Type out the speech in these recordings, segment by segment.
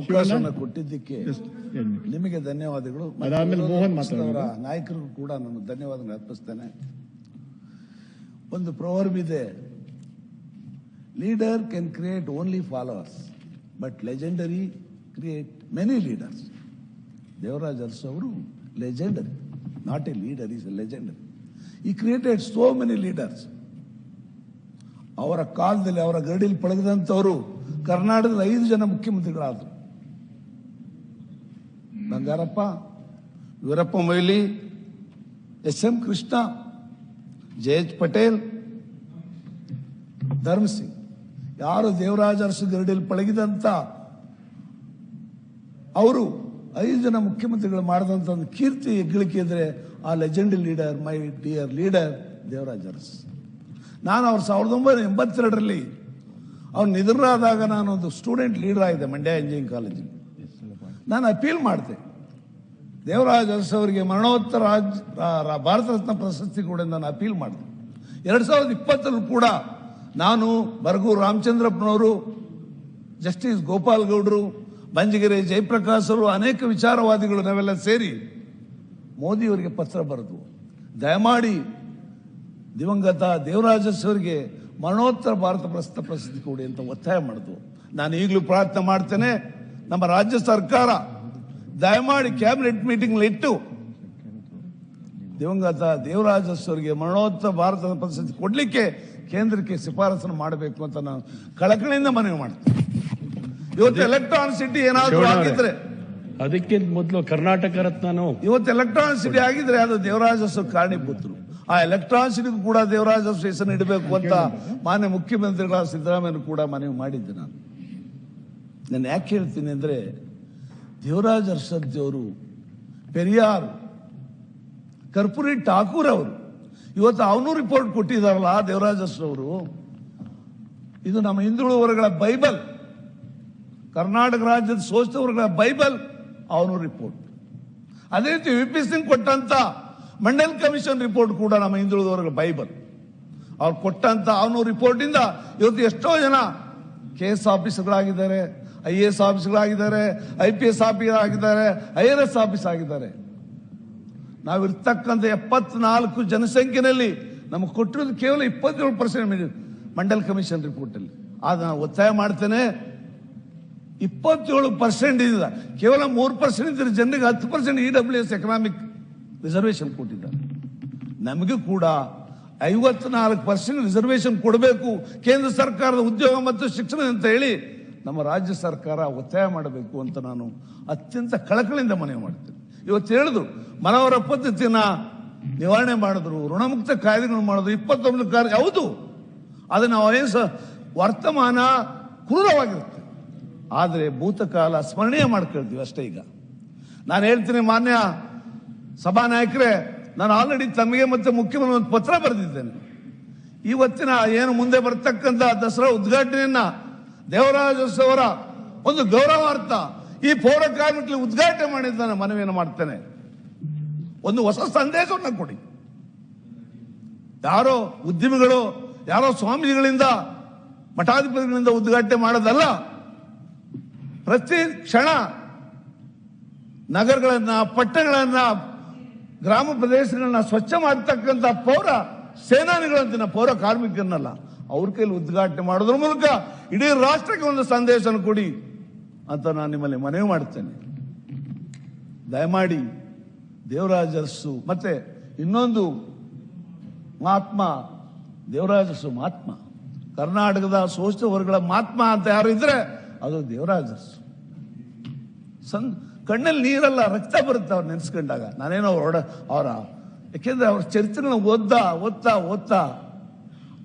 ಅವಕಾಶವನ್ನು ಕೊಟ್ಟಿದ್ದಕ್ಕೆ ನಿಮಗೆ ಧನ್ಯವಾದಗಳು. ಅವರ ನಾಯಕರಿಗೂ ಕೂಡ ನಾನು ಧನ್ಯವಾದಗಳು ಅರ್ಪಿಸ್ತೇನೆ. ಒಂದು ಪ್ರೊವರ್ಬ್ ಇದೆ, leader can create only followers but legendary create many leaders. Devaraj Arasu ಅವರು legendary, not a leader, is a legendary. He created so many leaders. ಅವರ ಕಾಲದಲ್ಲಿ ಅವರ ಗರಡಿಲಿ ಪಳಗದಂತವರು ಕರ್ನಾಟಕದ 5 ಜನ ಮುಖ್ಯಮಂತ್ರಿಗಳಾದರು. ಬಂಗಾರಪ್ಪ, ವೀರಪ್ಪ ಮೊಯ್ಲಿ, ಎಸ್.ಎಂ. ಕೃಷ್ಣ, ಜಯೇಶ್ ಪಟೇಲ್, ಧರ್ಮ ಸಿಂಗ್. ಯಾರು ದೇವರಾಜ ಅರಸು ಗರಡಿಯಲ್ಲಿ ಪಳಗಿದಂತ ಅವರು 5 ಜನ ಮುಖ್ಯಮಂತ್ರಿಗಳು ಮಾಡಿದಂತ ಒಂದು ಕೀರ್ತಿ ಹೆಗ್ಗಳಿಕೆ ಇದ್ರೆ ಆ legend leader, my dear leader Devaraj Urs. ನಾನು ಅವ್ರು 1982ರಲ್ಲಿ ಅವ್ರು ನಿಧನರಾದಾಗ ನಾನೊಂದು ಸ್ಟೂಡೆಂಟ್ ಲೀಡರ್ ಆಗಿದೆ ಮಂಡ್ಯ ಇಂಜಿನಿಯರಿಂಗ್ ಕಾಲೇಜಲ್ಲಿ. ನಾನು ಅಪೀಲ್ ಮಾಡಿದೆ, ದೇವರಾಜ ಅರಸು ಅವರಿಗೆ ಮರಣೋತ್ತರ ಭಾರತ ರತ್ನ ಪ್ರಶಸ್ತಿ ಕೂಡ ನಾನು ಅಪೀಲ್ ಮಾಡಿದೆ. 2020 ಕೂಡ ನಾನು, ಬರಗೂರು ರಾಮಚಂದ್ರಪ್ಪನವರು, ಜಸ್ಟಿಸ್ ಗೋಪಾಲ್ ಗೌಡರು, ಬಂಜಗೆರೆ ಜಯಪ್ರಕಾಶ್ ಅವರು, ಅನೇಕ ವಿಚಾರವಾದಿಗಳು ನಾವೆಲ್ಲ ಸೇರಿ ಮೋದಿಯವರಿಗೆ ಪತ್ರ ಬರೆದು ದಯಮಾಡಿ ದಿವಂಗತ ದೇವರಾಜ ಅರಸು ಅವರಿಗೆ ಮರಣೋತ್ತರ ಭಾರತ ಪ್ರಶಸ್ತಿ ಕೊಡಿ ಅಂತ ಒತ್ತಾಯ ಮಾಡಿದ್ವು. ನಾನು ಈಗಲೂ ಪ್ರಾರ್ಥನೆ ಮಾಡ್ತೇನೆ, ನಮ್ಮ ರಾಜ್ಯ ಸರ್ಕಾರ ದಯಮಾಡಿ ಕ್ಯಾಬಿನೆಟ್ ಮೀಟಿಂಗ್ ಇಟ್ಟು ದಿವಂಗತ ದೇವರಾಜ ಅರಸು ಅವರಿಗೆ ಮರಣೋತ್ತರ ಭಾರತ ಪ್ರಶಸ್ತಿ ಕೊಡ್ಲಿಕ್ಕೆ ಕೇಂದ್ರಕ್ಕೆ ಶಿಫಾರಸನ್ನು ಮಾಡಬೇಕು ಅಂತ ನಾನು ಕಳಕಳಿಯಿಂದ ಮನವಿ ಮಾಡ್ತೇನೆ. ಇವತ್ತು ಎಲೆಕ್ಟ್ರಾನಿಕ್ ಸಿಟಿ ಏನಾದರೂ ಆಗಿದ್ರೆ, ಅದಕ್ಕಿಂತ ಮೊದಲು ಕರ್ನಾಟಕ ರತ್ನನು ಇವತ್ತು ಎಲೆಕ್ಟ್ರಾನಿಕ್ ಸಿಟಿ ಆಗಿದ್ರೆ ಅದು ದೇವರಾಜ ಅರಸು ಕಾರಣೀಭೂತರು. ಆ ಎಲೆಕ್ಟ್ರಾನಿಕ್ ಸಿಟಿಗೂ ಕೂಡ ದೇವರಾಜ ಅರಸು ಹೆಸರು ಇಡಬೇಕು ಅಂತ ಮಾನ್ಯ ಮುಖ್ಯಮಂತ್ರಿಗಳ ಸಿದ್ದರಾಮಯ್ಯ ಕೂಡ ಮನವಿ ಮಾಡಿದ್ದೆ. ನಾನು ಯಾಕೆ ಹೇಳ್ತೀನಿ ಅಂದ್ರೆ, ದೇವರಾಜ ಅರಸು, ಪೆರಿಯಾರ್, ಕರ್ಪೂರಿ ಠಾಕೂರ್ ಅವರು ಇವತ್ತು ಅವನು ರಿಪೋರ್ಟ್ ಕೊಟ್ಟಿದ್ದಾರಲ್ಲ ದೇವರಾಜ ಅರಸು ಅವರು, ಇದು ನಮ್ಮ ಹಿಂದುಳಿದ ವರ್ಗಗಳ ಬೈಬಲ್, ಕರ್ನಾಟಕ ರಾಜ್ಯದ ಶೋಷಿತ ವರ್ಗಗಳ ಬೈಬಲ್ ಅವನು ರಿಪೋರ್ಟ್. ಅದೇ ರೀತಿ ವಿ.ಪಿ. ಸಿಂಗ್ ಕೊಟ್ಟಂತ ಮಂಡಲ್ ಕಮಿಷನ್ ರಿಪೋರ್ಟ್ ಕೂಡ ನಮ್ಮ ಹಿಂದುಳಿದ ವರ್ಗಗಳ ಬೈಬಲ್. ಅವ್ರು ಕೊಟ್ಟಂತ ಅವನು ರಿಪೋರ್ಟ್ ಇಂದ ಇವತ್ತು ಎಷ್ಟೋ ಜನ KS ಆಫೀಸರ್ಗಳಾಗಿದ್ದಾರೆ, IAS ಆಫೀಸರ್ಗಳಾಗಿದ್ದಾರೆ, IPS ಆಫೀಸರ್ ಆಗಿದ್ದಾರೆ, IRS ಆಫೀಸ್ ಆಗಿದ್ದಾರೆ. ನಾವಿರ್ತಕ್ಕಂಥ 74 ಜನಸಂಖ್ಯೆಯಲ್ಲಿ ನಮಗೆ ಕೊಟ್ಟಿರೋದು ಕೇವಲ 27% ಮಂಡಲ್ ಕಮಿಷನ್ ರಿಪೋರ್ಟ್ ಅಲ್ಲಿ. ಆಗ ನಾನು ಒತ್ತಾಯ ಮಾಡ್ತೇನೆ, 27% ಇಂದ ಕೇವಲ 3% ಇದ್ರೆ ಜನರಿಗೆ 10% EWS ಎಕನಾಮಿಕ್ ರಿಸರ್ವೇಶನ್ ಕೊಟ್ಟಿದ್ದಾರೆ. ನಮಗೂ ಕೂಡ 54% ರಿಸರ್ವೇಶನ್ ಕೊಡಬೇಕು ಕೇಂದ್ರ ಸರ್ಕಾರದ ಉದ್ಯೋಗ ಮತ್ತು ಶಿಕ್ಷಣ ಅಂತ ಹೇಳಿ ನಮ್ಮ ರಾಜ್ಯ ಸರ್ಕಾರ ಒತ್ತಾಯ ಮಾಡಬೇಕು ಅಂತ ನಾನು ಅತ್ಯಂತ ಕಳಕಳಿಯಿಂದ ಮನವಿ ಮಾಡ್ತೇನೆ. ಇವತ್ತು ಹೇಳಿದ್ರು ಮನವರ ಪದ್ಧತಿಯನ್ನ ನಿವಾರಣೆ ಮಾಡಿದ್ರು, ಋಣಮುಕ್ತ ಕಾಯ್ದೆಗಳನ್ನು ಮಾಡಿದ್ರು, 29 ಕಾಯ್ದೆ. ಹೌದು, ಅದನ್ನ ವರ್ತಮಾನ ಕ್ರೂರವಾಗಿರುತ್ತೆ, ಆದರೆ ಭೂತಕಾಲ ಸ್ಮರಣೀಯ ಮಾಡ್ಕೊಳ್ತೀವಿ ಅಷ್ಟೇ. ಈಗ ನಾನು ಹೇಳ್ತೀನಿ, ಮಾನ್ಯ ಸಭಾನಾಯಕರೇ, ನಾನು ಆಲ್ರೆಡಿ ತಮಗೆ ಮತ್ತೆ ಮುಖ್ಯಮಂತ್ರಿ ಒಂದು ಪತ್ರ ಬರೆದಿದ್ದೇನೆ. ಇವತ್ತಿನ ಏನು ಮುಂದೆ ಬರ್ತಕ್ಕಂಥ ದಸರಾ ಉದ್ಘಾಟನೆಯನ್ನ ದೇವರಾಜ ಅರಸು ಅವರ ಒಂದು ಗೌರವಾರ್ಥ ಈ ಪೌರ ಕಾರ್ಮಿಕರಿಗೆ ಉದ್ಘಾಟನೆ ಮಾಡಿದ್ದಾನೆ ಮನವಿಯನ್ನು ಮಾಡ್ತೇನೆ. ಒಂದು ಹೊಸ ಸಂದೇಶವನ್ನು ಕೊಡಿ. ಯಾರೋ ಉದ್ಯಮಿಗಳು, ಯಾರೋ ಸ್ವಾಮೀಜಿಗಳಿಂದ, ಮಠಾಧಿಪತಿಗಳಿಂದ ಉದ್ಘಾಟನೆ ಮಾಡೋದಲ್ಲ. ಪ್ರತಿ ಕ್ಷಣ ನಗರಗಳನ್ನ, ಪಟ್ಟಣಗಳನ್ನ, ಗ್ರಾಮ ಪ್ರದೇಶಗಳನ್ನ ಸ್ವಚ್ಛ ಮಾಡತಕ್ಕಂಥ ಪೌರ ಸೇನಾನಿಗಳಂತಿನ ಪೌರ ಕಾರ್ಮಿಕರನ್ನಲ್ಲ, ಅವ್ರ ಕೈಲಿ ಉದ್ಘಾಟನೆ ಮಾಡೋದ್ರ ಮೂಲಕ ಇಡೀ ರಾಷ್ಟ್ರಕ್ಕೆ ಒಂದು ಸಂದೇಶ ಕೊಡಿ ಅಂತ ನಾನು ನಿಮ್ಮಲ್ಲಿ ಮನವಿ ಮಾಡ್ತೇನೆ. ದಯಮಾಡಿ ದೇವರಾಜ ಅರಸು ಮತ್ತೆ ಇನ್ನೊಂದು ಮಹಾತ್ಮ, ದೇವರಾಜ ಅರಸು ಮಹಾತ್ಮ, ಕರ್ನಾಟಕದ ಶೋಷಿತ ವರ್ಗಗಳ ಮಹಾತ್ಮ ಅಂತ ಯಾರು ಇದ್ರೆ ಅದು ದೇವರಾಜ ಅರಸು. ಕಣ್ಣಲ್ಲಿ ನೀರಲ್ಲ, ರಕ್ತ ಬರುತ್ತೆ ಅವ್ರು ನೆನೆಸ್ಕೊಂಡಾಗ. ನಾನೇನೋ ಅವರ ಯಾಕೆಂದ್ರೆ ಅವ್ರ ಚರಿತ್ರೆಗಳನ್ನ ಓದ್ತಾ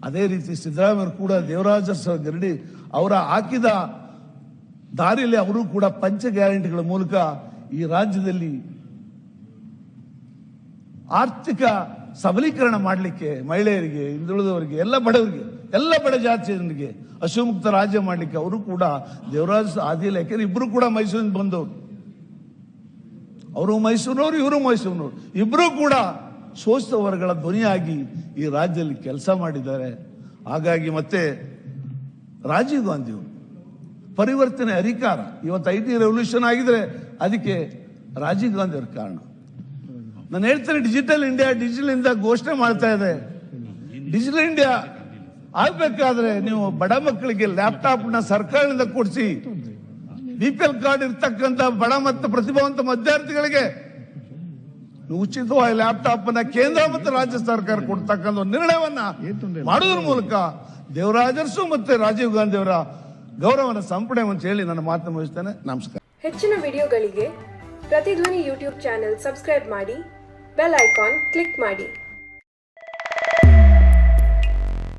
ಅದೇ ರೀತಿ ಸಿದ್ದರಾಮಯ್ಯ ಕೂಡ ದೇವರಾಜ ಅರಸು ಗರಡಿ ಅವರ ಹಾಕಿದ ದಾರಿಯಲ್ಲಿ ಅವರು ಕೂಡ ಪಂಚ ಗ್ಯಾರಂಟಿಗಳ ಮೂಲಕ ಈ ರಾಜ್ಯದಲ್ಲಿ ಆರ್ಥಿಕ ಸಬಲೀಕರಣ ಮಾಡಲಿಕ್ಕೆ, ಮಹಿಳೆಯರಿಗೆ, ಹಿಂದುಳಿದವರಿಗೆ, ಎಲ್ಲ ಬಡವರಿಗೆ, ಎಲ್ಲ ಬಡ ಜಾತಿ ಜನರಿಗೆ ಹಸಿವುಮುಕ್ತ ರಾಜ್ಯ ಮಾಡಲಿಕ್ಕೆ ಅವರು ಕೂಡ ದೇವರಾಜ ಆದಿಲ್ಲ. ಯಾಕೆಂದ್ರೆ ಇಬ್ರು ಕೂಡ ಮೈಸೂರಿನಿಂದ ಬಂದವರು, ಅವರು ಮೈಸೂರಿನವರು, ಇವರು ಮೈಸೂರಿನವರು, ಇಬ್ರು ಕೂಡ ಶೋಷಿತ ವರ್ಗಗಳ ಧ್ವನಿಯಾಗಿ ಈ ರಾಜ್ಯದಲ್ಲಿ ಕೆಲಸ ಮಾಡಿದ್ದಾರೆ. ಹಾಗಾಗಿ ಮತ್ತೆ ರಾಜೀವ್ ಗಾಂಧಿಯವರು ಪರಿವರ್ತನೆ ಅಧಿಕಾರ. ಇವತ್ತು IT ರೆವಲ್ಯೂಷನ್ ಆಗಿದ್ರೆ ಅದಕ್ಕೆ ರಾಜೀವ್ ಗಾಂಧಿ ಅವ್ರ ಕಾರಣ. ನಾನು ಹೇಳ್ತೇನೆ, ಡಿಜಿಟಲ್ ಇಂಡಿಯಾ ಘೋಷಣೆ ಮಾಡ್ತಾ ಇದೆ. ಡಿಜಿಟಲ್ ಇಂಡಿಯಾ ಆಗ್ಬೇಕಾದ್ರೆ ನೀವು ಬಡ ಮಕ್ಕಳಿಗೆ ಲ್ಯಾಪ್ಟಾಪ್ನ ಸರ್ಕಾರದಿಂದ ಕೊಡಿಸಿ, BPL ಕಾರ್ಡ್ ಇರ್ತಕ್ಕಂಥ ಬಡ ಮತ್ತು ಪ್ರತಿಭಾವಂತ ವಿದ್ಯಾರ್ಥಿಗಳಿಗೆ ಉಚಿತವಾಗಿ ಲ್ಯಾಪ್ಟಾಪ್ ಅನ್ನ ಕೇಂದ್ರ ಮತ್ತು ರಾಜ್ಯ ಸರ್ಕಾರ ಕೊಡ್ತಕ್ಕಂಥ ನಿರ್ಣಯವನ್ನ ಮಾಡೋದ್ರ ಮೂಲಕ ದೇವರಾಜ ಅರಸು ಮತ್ತೆ ರಾಜೀವ್ ಗಾಂಧಿ ಅವರ ಗೌರವನ ಸಂಪಣೆ ಅಂತ ಹೇಳಿ ನನ್ನ ಮಾತನ್ನು ಮುಗಿಸ್ತೇನೆ. ನಮಸ್ಕಾರ. ಹೆಚ್ಚಿನ ವಿಡಿಯೋಗಳಿಗೆ ಪ್ರತಿಧ್ವನಿ ಯೂಟ್ಯೂಬ್ ಚಾನೆಲ್ ಸಬ್ಸ್ಕ್ರೈಬ್ ಮಾಡಿ, ಬೆಲ್ ಐಕಾನ್ ಕ್ಲಿಕ್ ಮಾಡಿ.